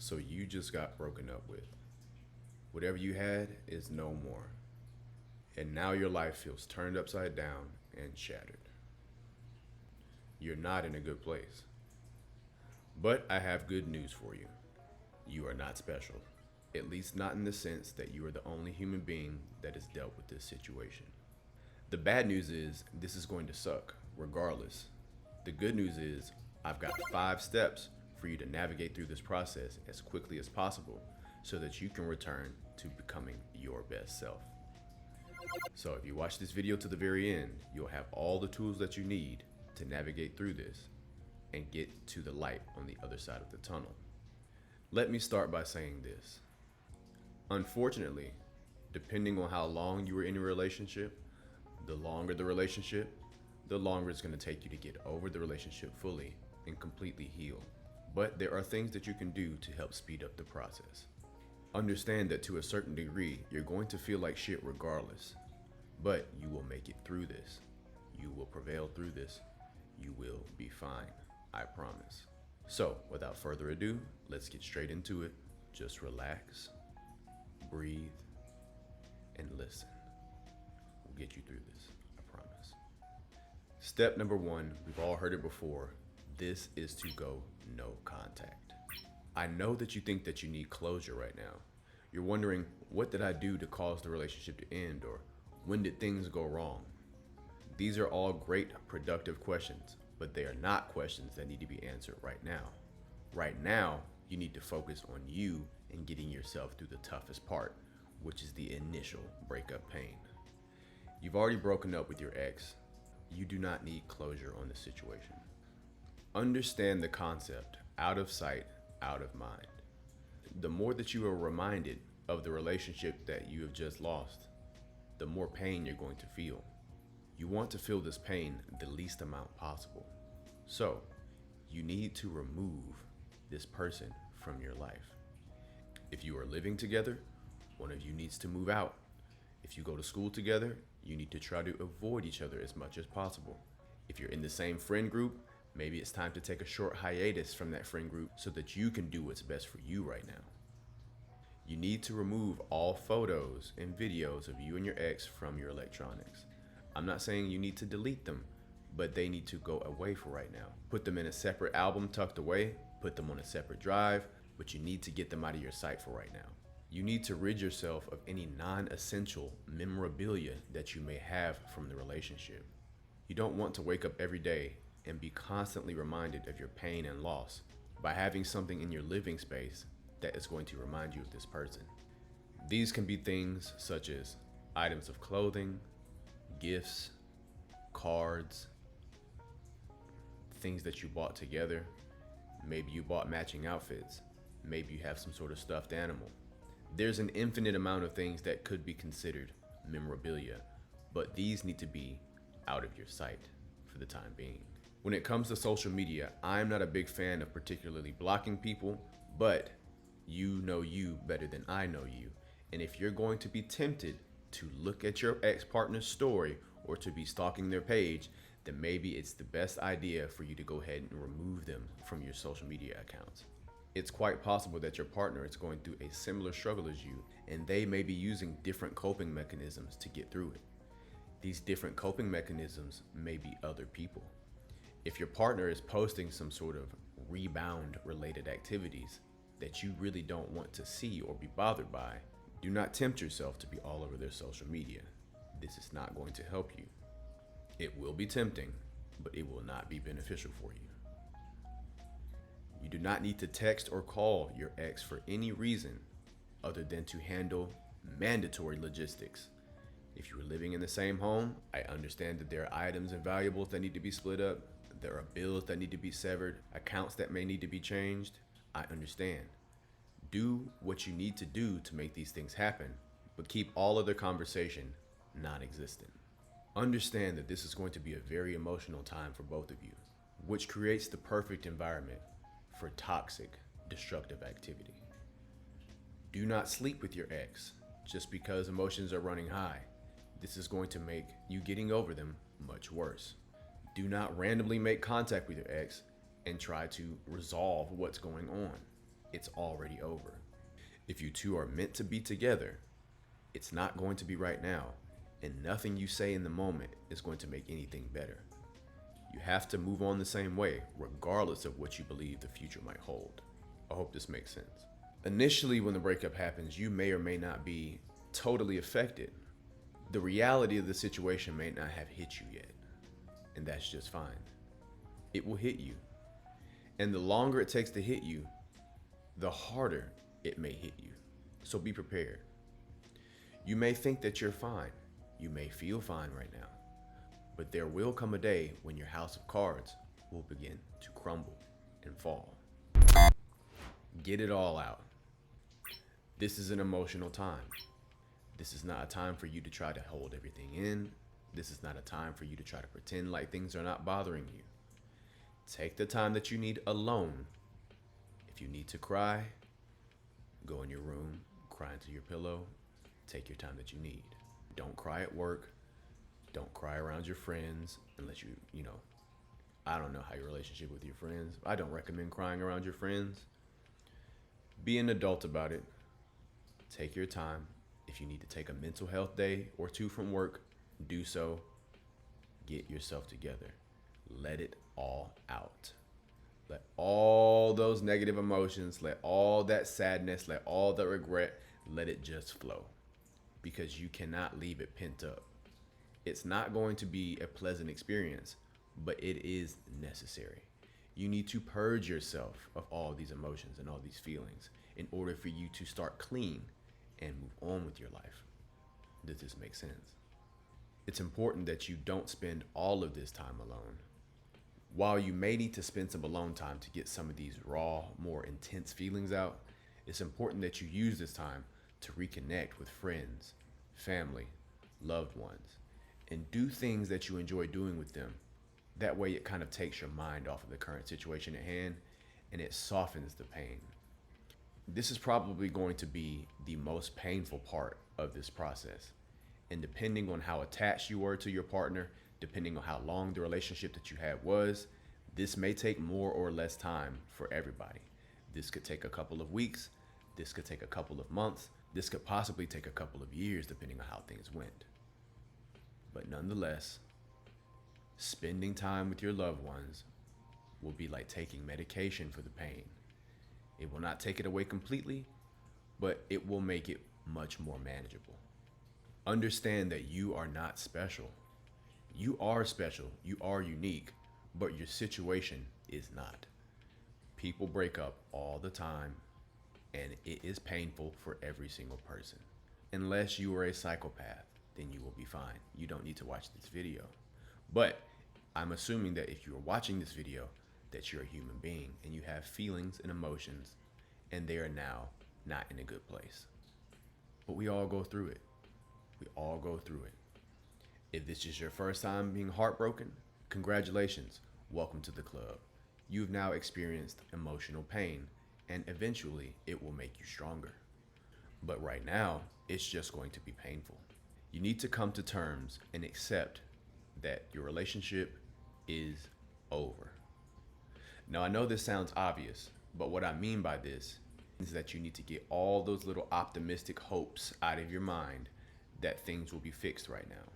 So you just got broken up with. Whatever you had is no more. And now your life feels turned upside down and shattered. You're not in a good place. But I have good news for you. You are not special. At least not in the sense that you are the only human being that has dealt with this situation. The bad news is this is going to suck, regardless. The good news is I've got 5 steps for you to navigate through this process as quickly as possible so that you can return to becoming your best self. So if you watch this video to the very end, you'll have all the tools that you need to navigate through this and get to the light on the other side of the tunnel. Let me start by saying this. Unfortunately, depending on how long you were in a relationship, the longer the relationship, the longer it's going to take you to get over the relationship fully and completely heal. But there are things that you can do to help speed up the process. Understand that to a certain degree, you're going to feel like shit regardless, but you will make it through this. You will prevail through this. You will be fine. I promise. So, without further ado, let's get straight into it. Just relax, breathe, and listen. We'll get you through this, I promise. Step number 1, we've all heard it before. This is to go no contact. I know that you think that you need closure right now. You're wondering, what did I do to cause the relationship to end, or when did things go wrong? These are all great, productive questions, but they are not questions that need to be answered right now. Right now, you need to focus on you and getting yourself through the toughest part, which is the initial breakup pain. You've already broken up with your ex. You do not need closure on the situation. Understand the concept, out of sight, out of mind. The more that you are reminded of the relationship that you have just lost, the more pain you're going to feel. You want to feel this pain the least amount possible. So, you need to remove this person from your life. If you are living together, one of you needs to move out. If you go to school together, you need to try to avoid each other as much as possible. If you're in the same friend group, maybe it's time to take a short hiatus from that friend group so that you can do what's best for you right now. You need to remove all photos and videos of you and your ex from your electronics. I'm not saying you need to delete them, but they need to go away for right now. Put them in a separate album tucked away, put them on a separate drive, but you need to get them out of your sight for right now. You need to rid yourself of any non-essential memorabilia that you may have from the relationship. You don't want to wake up every day and be constantly reminded of your pain and loss by having something in your living space that is going to remind you of this person. These can be things such as items of clothing, gifts, cards, things that you bought together. Maybe you bought matching outfits. Maybe you have some sort of stuffed animal. There's an infinite amount of things that could be considered memorabilia, but these need to be out of your sight for the time being. When it comes to social media, I'm not a big fan of particularly blocking people, but you know you better than I know you. And if you're going to be tempted to look at your ex-partner's story or to be stalking their page, then maybe it's the best idea for you to go ahead and remove them from your social media accounts. It's quite possible that your partner is going through a similar struggle as you, and they may be using different coping mechanisms to get through it. These different coping mechanisms may be other people. If your partner is posting some sort of rebound related activities that you really don't want to see or be bothered by, do not tempt yourself to be all over their social media. This is not going to help you. It will be tempting, but it will not be beneficial for you. You do not need to text or call your ex for any reason other than to handle mandatory logistics. If you are living in the same home, I understand that there are items and valuables that need to be split up. There are bills that need to be severed, accounts that may need to be changed. I understand. Do what you need to do to make these things happen, but keep all other conversation non-existent. Understand that this is going to be a very emotional time for both of you, which creates the perfect environment for toxic, destructive activity. Do not sleep with your ex just because emotions are running high. This is going to make you getting over them much worse. Do not randomly make contact with your ex and try to resolve what's going on. it's already over. If you two are meant to be together, it's not going to be right now, and nothing you say in the moment is going to make anything better. You have to move on the same way, regardless of what you believe the future might hold. I hope this makes sense. Initially, when the breakup happens, you may or may not be totally affected. The reality of the situation may not have hit you yet, and that's just fine. It will hit you. And the longer it takes to hit you, the harder it may hit you. So be prepared. You may think that you're fine. You may feel fine right now. But there will come a day when your house of cards will begin to crumble and fall. Get it all out. This is an emotional time. This is not a time for you to try to hold everything in. This is not a time for you to try to pretend like things are not bothering you. Take the time that you need alone. If you need to cry, go in your room, cry into your pillow. Take your time that you need. Don't cry at work. Don't cry around your friends unless I don't know how your relationship with your friends. I don't recommend crying around your friends. Be an adult about it. Take your time. If you need to take a mental health day or two from work, do so. Get yourself together. Let it all out. Let all those negative emotions, let all that sadness, let all the regret, let it just flow. Because you cannot leave it pent up. It's not going to be a pleasant experience, but it is necessary. You need to purge yourself of all these emotions and all these feelings in order for you to start clean and move on with your life. Does this make sense? It's important that you don't spend all of this time alone. While you may need to spend some alone time to get some of these raw, more intense feelings out, it's important that you use this time to reconnect with friends, family, loved ones, and do things that you enjoy doing with them. That way it kind of takes your mind off of the current situation at hand and it softens the pain. This is probably going to be the most painful part of this process. And depending on how attached you were to your partner, depending on how long the relationship that you had was, this may take more or less time for everybody. This could take a couple of weeks. This could take a couple of months. This could possibly take a couple of years depending on how things went. But nonetheless, spending time with your loved ones will be like taking medication for the pain. It will not take it away completely, but it will make it much more manageable. Understand that you are not special. You are special, you are unique, but your situation is not. People break up all the time, and it is painful for every single person. Unless you are a psychopath, then you will be fine. You don't need to watch this video. But I'm assuming that if you are watching this video, that you're a human being and you have feelings and emotions, and they are now not in a good place. But we all go through it. We all go through it. If this is your first time being heartbroken, congratulations. Welcome to the club. You've now experienced emotional pain, and eventually it will make you stronger. But right now, it's just going to be painful. You need to come to terms and accept that your relationship is over. Now, I know this sounds obvious, but what I mean by this is that you need to get all those little optimistic hopes out of your mind that things will be fixed right now.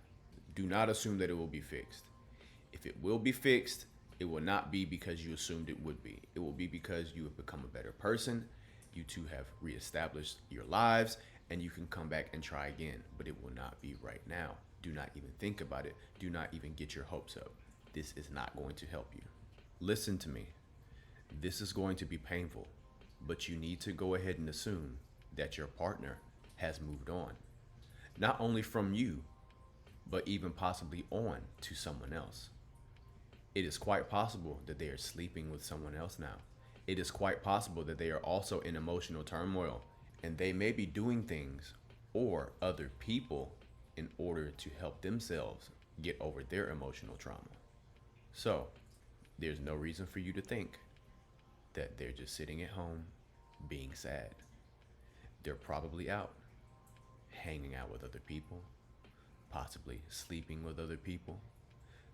Do not assume that it will be fixed. If it will be fixed, it will not be because you assumed it would be. It will be because you have become a better person. You two have reestablished your lives, and you can come back and try again. But it will not be right now. Do not even think about it. Do not even get your hopes up. This is not going to help you. Listen to me. This is going to be painful, but you need to go ahead and assume that your partner has moved on. Not only from you, but even possibly on to someone else. It is quite possible that they are sleeping with someone else now. It is quite possible that they are also in emotional turmoil, and they may be doing things or other people in order to help themselves get over their emotional trauma. So, there's no reason for you to think that they're just sitting at home being sad. They're probably out, hanging out with other people, possibly sleeping with other people.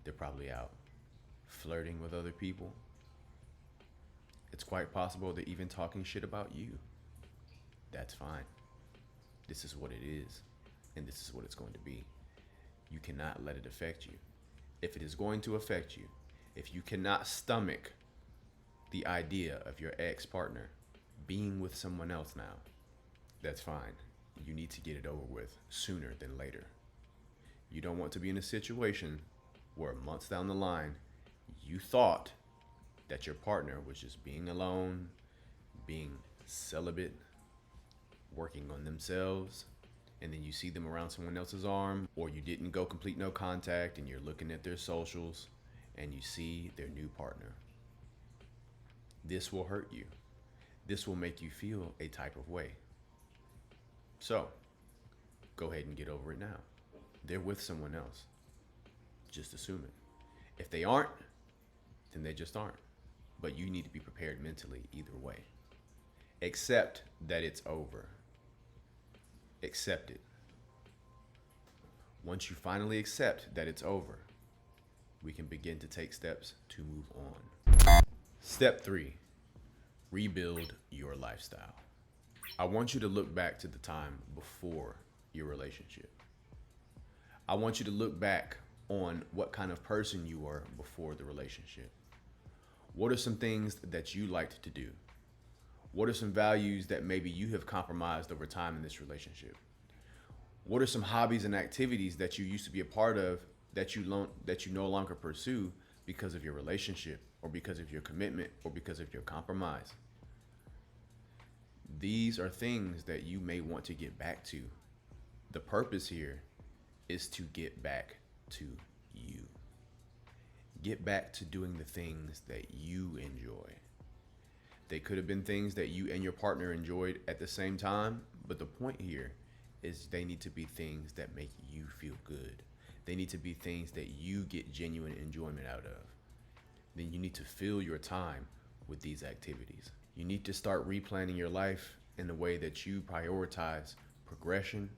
They're probably out flirting with other people, It's quite possible they're even talking shit about you. That's fine. This is what it is, and this is what it's going to be. You cannot let it affect you. If it is going to affect you, if you cannot stomach the idea of your ex-partner being with someone else now, that's fine. You need to get it over with sooner than later. You don't want to be in a situation where months down the line, you thought that your partner was just being alone, being celibate, working on themselves, and then you see them around someone else's arm, or you didn't go complete no contact and you're looking at their socials and you see their new partner. This will hurt you. This will make you feel a type of way. So, go ahead and get over it now. They're with someone else. Just assume it. If they aren't, then they just aren't. But you need to be prepared mentally either way. Accept that it's over. Accept it. Once you finally accept that it's over, we can begin to take steps to move on. Step 3, rebuild your lifestyle. I want you to look back to the time before your relationship. I want you to look back on what kind of person you were before the relationship. What are some things that you liked to do? What are some values that maybe you have compromised over time in this relationship? What are some hobbies and activities that you used to be a part of that you no longer pursue because of your relationship or because of your commitment or because of your compromise? These are things that you may want to get back to. The purpose here is to get back to you. Get back to doing the things that you enjoy. They could have been things that you and your partner enjoyed at the same time, but the point here is they need to be things that make you feel good. They need to be things that you get genuine enjoyment out of. Then you need to fill your time with these activities. You need to start replanning your life in the way that you prioritize progression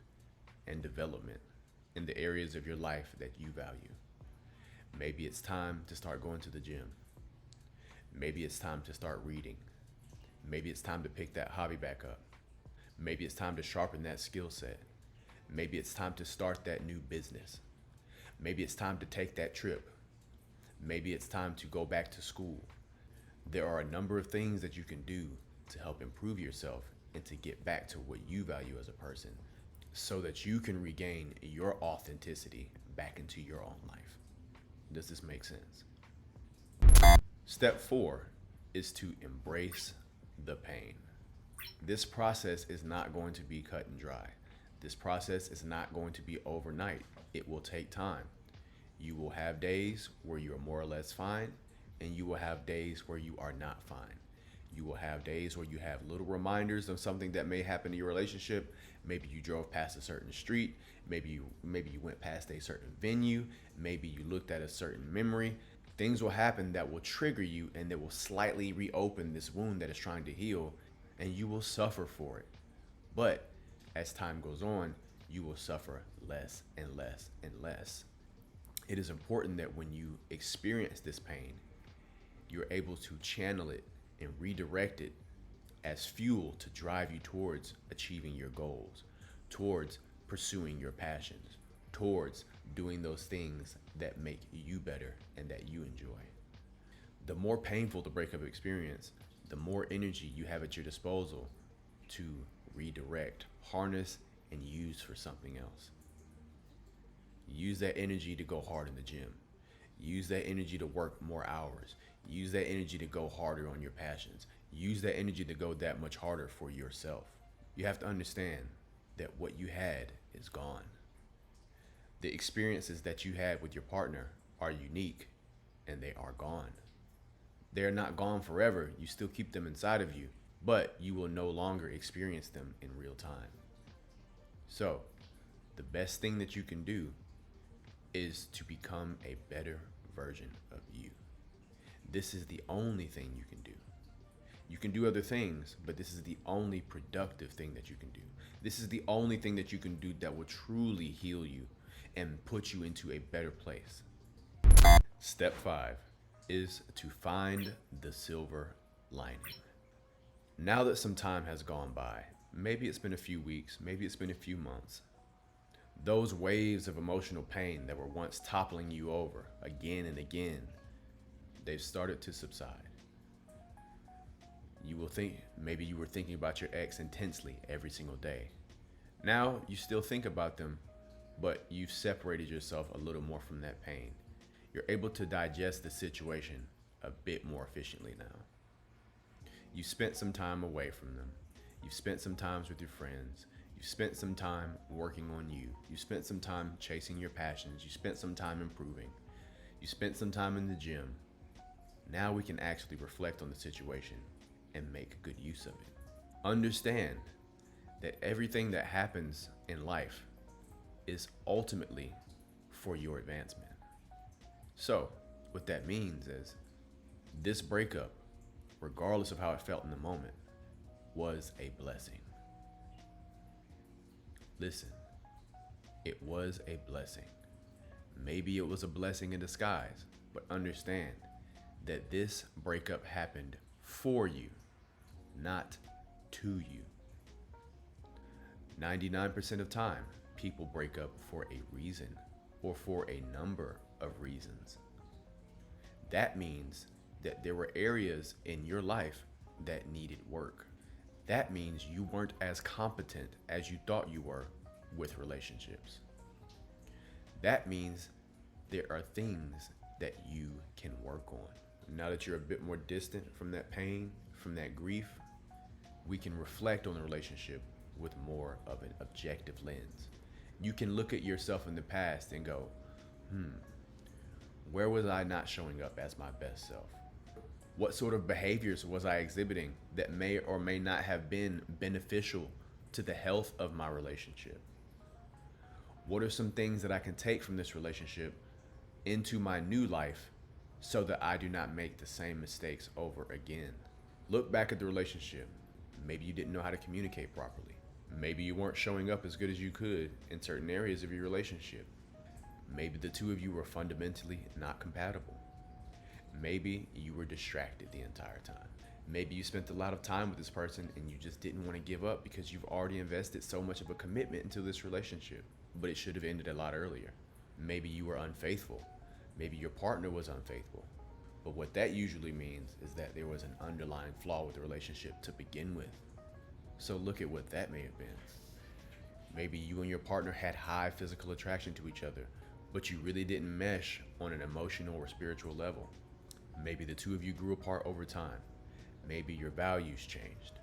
and development in the areas of your life that you value. Maybe it's time to start going to the gym. Maybe it's time to start reading. Maybe it's time to pick that hobby back up. Maybe it's time to sharpen that skill set. Maybe it's time to start that new business. Maybe it's time to take that trip. Maybe it's time to go back to school. There are a number of things that you can do to help improve yourself and to get back to what you value as a person so that you can regain your authenticity back into your own life. Does this make sense? Step 4 is to embrace the pain. This process is not going to be cut and dry. This process is not going to be overnight. It will take time. You will have days where you're more or less fine, and you will have days where you are not fine. You will have days where you have little reminders of something that may happen in your relationship. Maybe you drove past a certain street. Maybe you went past a certain venue. Maybe you looked at a certain memory. Things will happen that will trigger you and that will slightly reopen this wound that is trying to heal, and you will suffer for it. But as time goes on, you will suffer less and less and less. It is important that when you experience this pain, you're able to channel it and redirect it as fuel to drive you towards achieving your goals, towards pursuing your passions, towards doing those things that make you better and that you enjoy. The more painful the breakup experience, the more energy you have at your disposal to redirect, harness, and use for something else. Use that energy to go hard in the gym. Use that energy to work more hours. Use that energy to go harder on your passions. Use that energy to go that much harder for yourself. You have to understand that what you had is gone. The experiences that you had with your partner are unique and they are gone. They're not gone forever. You still keep them inside of you, but you will no longer experience them in real time. So, the best thing that you can do is to become a better version of you. This is the only thing you can do. You can do other things, but this is the only productive thing that you can do. This is the only thing that you can do that will truly heal you and put you into a better place. Step 5 is to find the silver lining. Now that some time has gone by, maybe it's been a few weeks, maybe it's been a few months, those waves of emotional pain that were once toppling you over again and again, they've started to subside. You will think maybe you were thinking about your ex intensely every single day. Now you still think about them, but you've separated yourself a little more from that pain. You're able to digest the situation a bit more efficiently now. You spent some time away from them. You've spent some time with your friends. You've spent some time working on you. You spent some time chasing your passions. You spent some time improving. You spent some time in the gym. Now we can actually reflect on the situation and make good use of it. Understand that everything that happens in life is ultimately for your advancement. So, what that means is this breakup, regardless of how it felt in the moment, was a blessing. Listen, it was a blessing. Maybe it was a blessing in disguise, but understand that this breakup happened for you, not to you. 99% of time, people break up for a reason or for a number of reasons. That means that there were areas in your life that needed work. That means you weren't as competent as you thought you were with relationships. That means there are things that you can work on. Now that you're a bit more distant from that pain, from that grief, we can reflect on the relationship with more of an objective lens. You can look at yourself in the past and go, where was I not showing up as my best self? What sort of behaviors was I exhibiting that may or may not have been beneficial to the health of my relationship? What are some things that I can take from this relationship into my new life so that I do not make the same mistakes over again? Look back at the relationship. Maybe you didn't know how to communicate properly. Maybe you weren't showing up as good as you could in certain areas of your relationship. Maybe the two of you were fundamentally not compatible. Maybe you were distracted the entire time. Maybe you spent a lot of time with this person and you just didn't want to give up because you've already invested so much of a commitment into this relationship, but it should have ended a lot earlier. Maybe you were unfaithful. Maybe your partner was unfaithful. But what that usually means is that there was an underlying flaw with the relationship to begin with. So look at what that may have been. Maybe you and your partner had high physical attraction to each other, but you really didn't mesh on an emotional or spiritual level. Maybe the two of you grew apart over time. Maybe your values changed.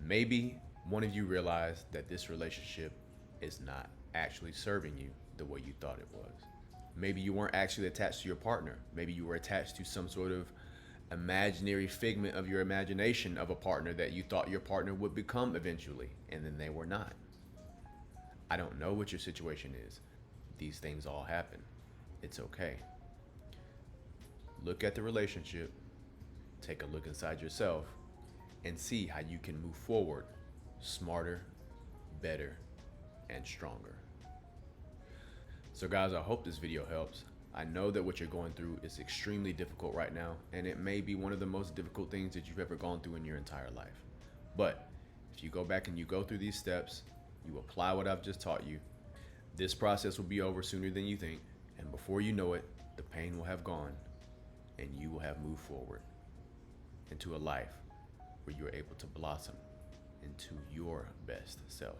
Maybe one of you realized that this relationship is not actually serving you the way you thought it was. Maybe you weren't actually attached to your partner. Maybe you were attached to some sort of imaginary figment of your imagination of a partner that you thought your partner would become eventually, and then they were not. I don't know what your situation is. These things all happen. It's okay. Look at the relationship, take a look inside yourself, and see how you can move forward smarter, better, and stronger. So guys, I hope this video helps. I know that what you're going through is extremely difficult right now, and it may be one of the most difficult things that you've ever gone through in your entire life. But if you go back and you go through these steps, you apply what I've just taught you, this process will be over sooner than you think, and before you know it, the pain will have gone, and you will have moved forward into a life where you're able to blossom into your best self.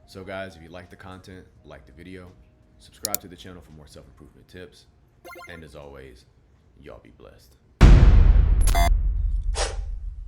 So guys, if you like the content, like the video, subscribe to the channel for more self-improvement tips, and as always, y'all be blessed.